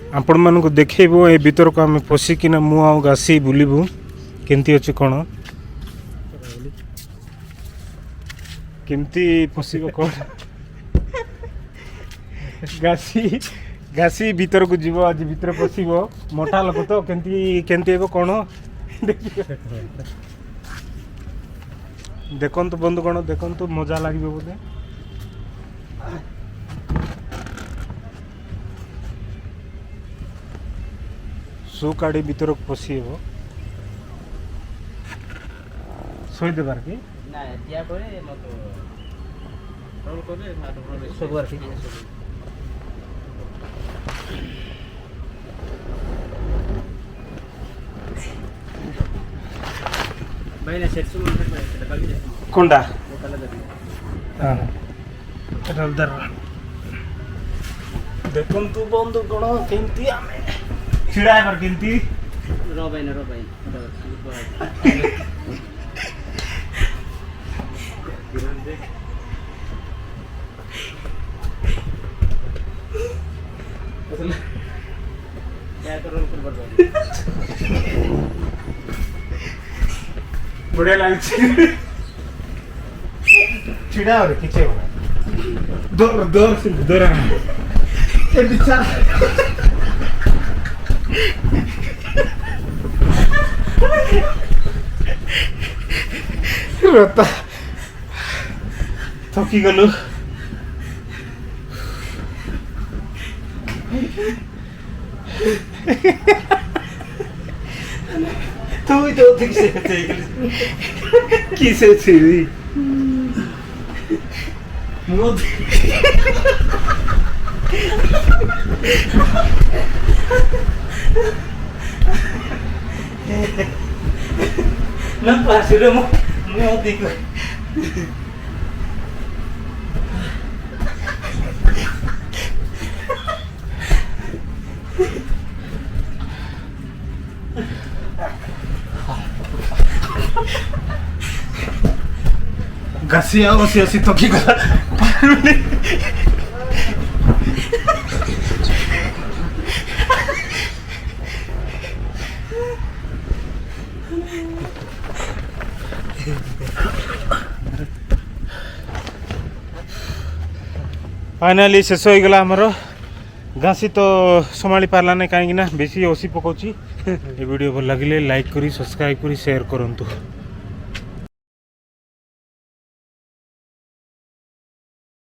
आपण मानक देखो ए भीतर को आम पशिकिना मु आ घासी बुलबू केमती अच्छे कौन केमती पशिब कौन घासी घासी भीतर को जीव आज भीतर पशिब मोटा लोक तो केमती केमती कौन देखु बंधु कौन देखु मजा लगे बोधे सो काढ़ी भीतर पशि शोई देवार कि कोंडा देखु बंधु कौन केमती आमे छिड़ा है पर केमती रोबाइन बढ़िया लगे छिड़ा हो किचे हो दौर दौर से दौर ए बिचा रता थकी गलु तू तो ठीक से किसे छिड़ी मोद ना पासिरो मो दिको घासिया ओसी थकी गला फाइनाली शेष हो गला आमर घासी तो संभाली पारला नहीं कहीं बेसी ओसी पकाउची। ये वीडियो भल लगे लाइक करी सब्सक्राइब करी शेयर करंतु।